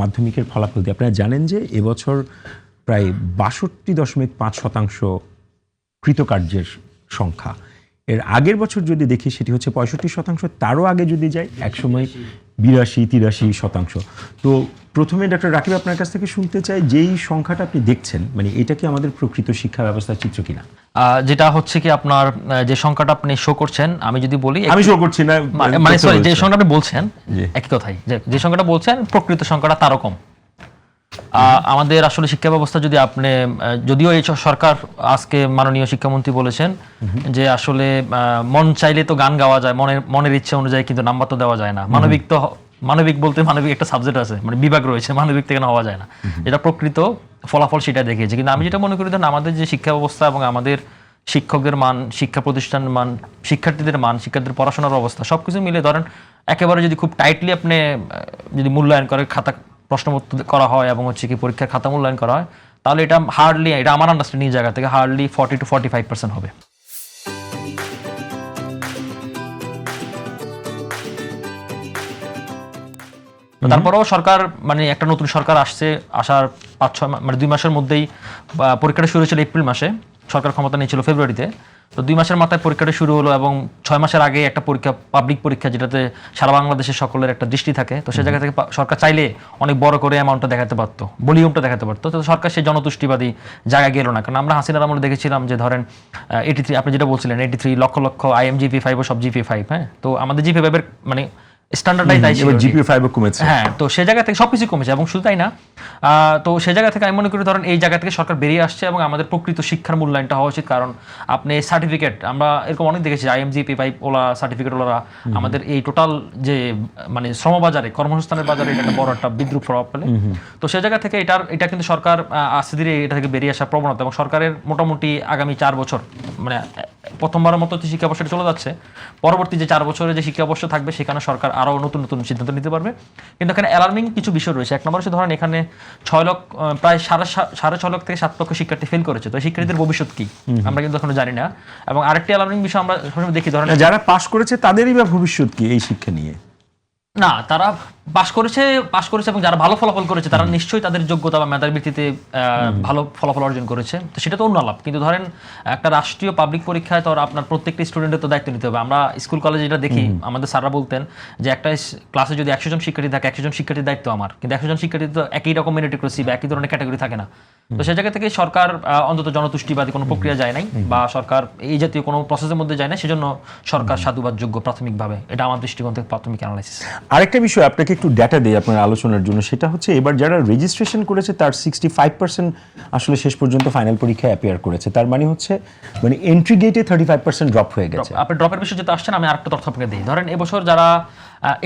মাধ্যমিকের ফলাফল দিয়ে আপনারা জানেন যে এবছর প্রায় ৬২.৫% কৃতকার্যের সংখ্যা। এর আগের বছর যদি দেখি সেটি হচ্ছে ৬৫%, তারও আগে যদি যাই একসময় ৮২-৮৩%। তো প্রথমে ডক্টর রাকিব আপনার কাছ থেকে শুনতে চাই, যেই সংখ্যাটা আপনি দেখছেন মানে এটা কি আমাদের প্রকৃত শিক্ষা ব্যবস্থার চিত্র কিনা? যেটা হচ্ছে কি আপনার যে সংখ্যাটা আপনি শো করছেন, আমি যদি বলি আমি শো করছি না, মানে সরি, যে সংখ্যাটা আপনি বলছেন একই কথাই, যে সংখ্যাটা বলছেন প্রকৃত সংখ্যাটা তারও কম। আমাদের আসলে শিক্ষা ব্যবস্থা যদি আপনি, যদিও এই সরকার আজকে মাননীয় শিক্ষামন্ত্রী বলেছেন যে আসলে মন চাইলে তো গান গাওয়া যায়, মনের ইচ্ছা অনুযায়ী কিন্তু নাম্বার তো দেওয়া যায় না। মানবিক বলতে মানবিক একটা সাবজেক্ট আছে, মানে বিভাগ রয়েছে, মানবিক থেকে হওয়া যায় না। এটা প্রকৃত ফলাফল সেটা দেখিয়েছে। কিন্তু আমি যেটা মনে করি, ধরুন আমাদের যে শিক্ষা ব্যবস্থা এবং আমাদের শিক্ষকদের মান, শিক্ষা প্রতিষ্ঠানের মান, শিক্ষার্থীদের মান, শিক্ষার্থীদের পড়াশোনার অবস্থা সবকিছু মিলে ধরেন একেবারে যদি খুব টাইটলি আপনি যদি মূল্যায়ন করে খাতা প্রশ্নপত্র করা হয় এবং হচ্ছে কি পরীক্ষার খাতা মূল্যায়ন করা হয়, তাহলে এটা হার্ডলি, এটা আমার আন্ডারস্ট্যান্ডিং জায়গা থেকে হার্ডলি 40-45% হবে। তারপরেও সরকার, মানে একটা নতুন সরকার আসছে, আসার 5-6 মানে 2 মাসের মধ্যেই পরীক্ষাটা শুরু হয়েছিল এপ্রিল মাসে, সরকার ক্ষমতা নিয়েছিল ফেব্রুয়ারিতে। তো 2 মাসের মাথায় পরীক্ষাটা শুরু হলো এবং 6 মাসের আগে একটা পরীক্ষা, পাবলিক পরীক্ষা, যেটাতে সারা বাংলাদেশের সকলের একটা দৃষ্টি থাকে। তো সেই জায়গা থেকে সরকার চাইলে অনেক বড় করে অ্যামাউন্টটা দেখাতে পারতো, ভলিউমটা দেখাতে পারতো। তো সরকার সেই জনতুষ্টিবাদী জায়গায় গেল না, কারণ আমরা হাসিনার আমলে দেখেছিলাম যে ধরেন 83, আপনি যেটা বলছিলেন 83 লক্ষ লক্ষ IMGP5 ও সব GP5, হ্যাঁ। তো আমাদের GP5 এর মানে স্ট্যান্ডার্ডাইজ ছিল, GP5 কমেছে, হ্যাঁ। তো সেই জায়গা থেকে সবকিছু কমেছে এবং শুধু তাই না, তো সেই জায়গা থেকে আমি মনে করি ধরেন এই জায়গা থেকে সরকার বেরিয়ে আসছে এবং আমাদের প্রকৃত শিক্ষার মূল্যায়নটা হওয়া উচিত। কারণ আপনি সার্টিফিকেট, আমরা এরকম অনেক দেখেছি IMGP5 ওলা সার্টিফিকেট ওলা আমাদের এই টোটাল যে মানে শ্রমবাজারে, কর্মসংস্থানের বাজারে এটা একটা বড় একটা বিদ্রুপ প্রভাব ফেলে। তো সেই জায়গা থেকে এটা কিন্তু সরকার আস্তে ধীরে এটা থেকে বেরিয়ে আসার প্রবণতা, এবং সরকারের মোটামুটি আগামী 4 বছর মানে প্রথমবারের মতো শিক্ষাবর্ষটা চলে যাচ্ছে, পরবর্তী যে 4 বছরে যে শিক্ষাবর্ষ থাকবে সেখানে সরকার আরও নতুন নতুন সিদ্ধান্ত নিতে পারবে। কিন্তু এখানে অ্যালার্মিং কিছু বিষয় রয়েছে। এক নম্বর হচ্ছে ধরেন এখানে 6 লক্ষ, প্রায় 6.5 লক্ষ থেকে 7 লক্ষ শিক্ষার্থী ফেল করেছে। তো শিক্ষার্থীদের ভবিষ্যৎ কি আমরা কিন্তু এখনো জানি না। এবং আরেকটি অ্যালার্মিং বিষয় আমরা সবসময় দেখি, ধরেন যারা পাস করেছে তাদেরই বা ভবিষ্যৎ কি এই শিক্ষা নিয়ে? না, তারা পাস করেছে এবং যারা ভালো ফলাফল করেছে তারা নিশ্চয়ই তাদের যোগ্যতা বা মেধার ভিত্তিতে ভালো ফলাফল অর্জন করেছে, তো সেটা তো অন্য আলাপ। কিন্তু ধরেন একটা রাষ্ট্রীয় পাবলিক পরীক্ষায় তো আপনার প্রত্যেকটি স্টুডেন্টের তো দায়িত্ব নিতে হবে। আমরা স্কুল কলেজে যেটা দেখি, আমাদের স্যাররা বলতেন যে একটা ক্লাসে যদি 100 জন শিক্ষার্থী থাকে, 100 জন শিক্ষার্থীর দায়িত্ব আমার, কিন্তু 100 জন শিক্ষার্থী তো একই রকম মেরিটোক্রেসি বা একই ধরনের ক্যাটাগরি থাকে না। তো সেই জায়গা থেকে সরকার অন্তত জনতুষ্টিবাদী কোনো প্রক্রিয়া যায় নাই, বা সরকার এই জাতীয় কোনো প্রসেসের মধ্যে যায় না, সেজন্য সরকার সাধুবাদযোগ্য প্রাথমিকভাবে, এটা আমার দৃষ্টিকোণ থেকে প্রাথমিক অ্যানালাইসিস। আরেকটা বিষয় আপনাকে একটু ডেটা দেই আপনার আলোচনার জন্য, সেটা হচ্ছে এবার যারা রেজিস্ট্রেশন করেছে তার 65% আসলে শেষ পর্যন্ত ফাইনাল পরীক্ষায় অ্যাপিয়ার করেছে। তার মানে হচ্ছে মানে এন্ট্রি গেটে 35% ড্রপ হয়ে গেছে। আপনি ড্রপের বিষয়ে যেটা আসছেন, আমি আরেকটা তথ্য আপনাকে দিই। ধরেন এবছর যারা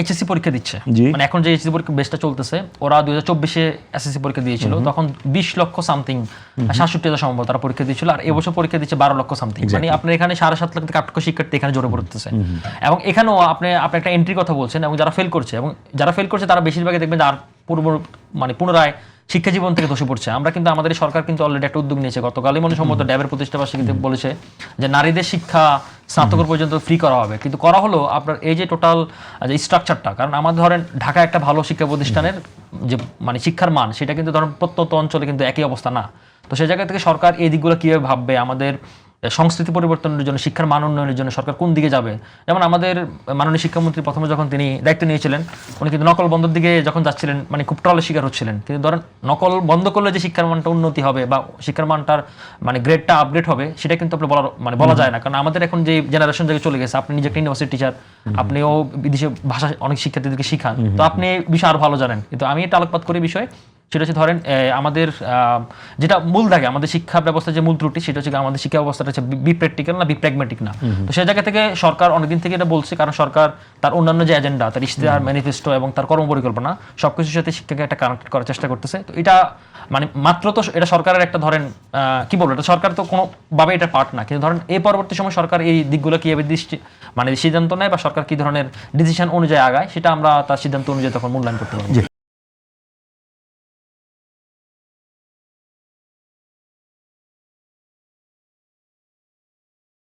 HSC পরীক্ষা দিচ্ছে, মানে এখন যে HSC পরীক্ষা বেসটা চলতেছে, ওরা 2024-এ SSC পরীক্ষা দিয়েছিল, তখন 20 লক্ষ সামথিং, 67,000 সম্ভবত তারা পরীক্ষা দিয়েছিল। আর এবছর পরীক্ষা দিচ্ছে 12 লক্ষ সামথিং, মানে আপনার এখানে 7.5 লাখ থেকে 8 লক্ষ শিক্ষার্থী এখানে জড়ে পড়তেছে। এবং এখানেও আপনি একটা এন্ট্রির কথা বলছেন, এবং যারা ফেল করছে, এবং যারা ফেল করছে তারা বেশিরভাগই দেখবেন আর পুনরায় শিক্ষা জীবন থেকে ধসে পড়ছে। আমরা কিন্তু আমাদের সরকার কিন্তু অলরেডি একটা উদ্যোগ নিয়েছে, গতকালই মনে সম্ভবত ড্যাবের প্রতিষ্ঠাবার্ষিকীতে বলেছে যে নারীদের শিক্ষা স্নাতক পর্যন্ত ফ্রি করা হবে। কিন্তু করা হলো আপনার এই যে টোটাল যে স্ট্রাকচারটা, কারণ আমাদের ধরেন ঢাকা একটা ভালো শিক্ষা প্রতিষ্ঠানের যে মানে শিক্ষার মান, সেটা কিন্তু ধরেন প্রত্যন্ত অঞ্চলে কিন্তু একই অবস্থা না। তো সেই জায়গা থেকে সরকার এই দিকগুলো কীভাবে ভাববে, আমাদের সংস্কৃতি পরিবর্তনের জন্য, শিক্ষার মান উন্নয়নের জন্য সরকার কোন দিকে যাবে। যেমন আমাদের মাননীয় শিক্ষামন্ত্রী প্রথমে যখন তিনি দায়িত্ব নিয়েছিলেন, উনি কিন্তু নকল বন্ধের দিকে যখন যাচ্ছিলেন মানে খুব ট্রলের শিকার হচ্ছিলেন। কিন্তু ধরেন নকল বন্ধ করলে যে শিক্ষার মানটা উন্নতি হবে বা শিক্ষার মানটার মানে গ্রেডটা আপগ্রেড হবে, সেটা কিন্তু আপনি বলা যায় না। কারণ আমাদের এখন যে জেনারেশন থেকে চলে গেছে, আপনি নিজে একটা ইউনিভার্সিটি টিচার, আপনিও বিদেশে ভাষা অনেক শিক্ষার্থীদেরকে শিখান, তো আপনি বিষয় আরো ভালো জানেন। কিন্তু আমি এটা আলোকপাত করি বিষয়, সেটা হচ্ছে ধরেন আমাদের যেটা মূল থাকে আমাদের শিক্ষা ব্যবস্থার যে মূল ত্রুটি, সেটা হচ্ছে আমাদের শিক্ষা ব্যবস্থাটা হচ্ছে বি প্র্যাকটিক্যাল না, বি প্র্যাগম্যাটিক না। তো সেই জায়গা থেকে সরকার অনেকদিন থেকে এটা বলছে, কারণ সরকার তার অন্যান্য যে এজেন্ডা, তার ইশতেহার, ম্যানিফেস্টো এবং তার কর্মপরিকল্পনা সবকিছুর সাথে শিক্ষাকে একটা কানেক্ট করার চেষ্টা করতেছে। তো এটা মানে মাত্র তো এটা সরকারের একটা ধরেন কি বলবো, এটা সরকার তো কোনোভাবে এটা পার্ট না, কিন্তু ধরেন এই পরবর্তী সময় সরকার এই দিকগুলো কীভাবে সিদ্ধান্ত নেয় বা সরকার কী ধরনের ডিসিশন অনুযায়ী আগায়, সেটা আমরা তার সিদ্ধান্ত অনুযায়ী তখন মূল্যায়ন করতে পারবো।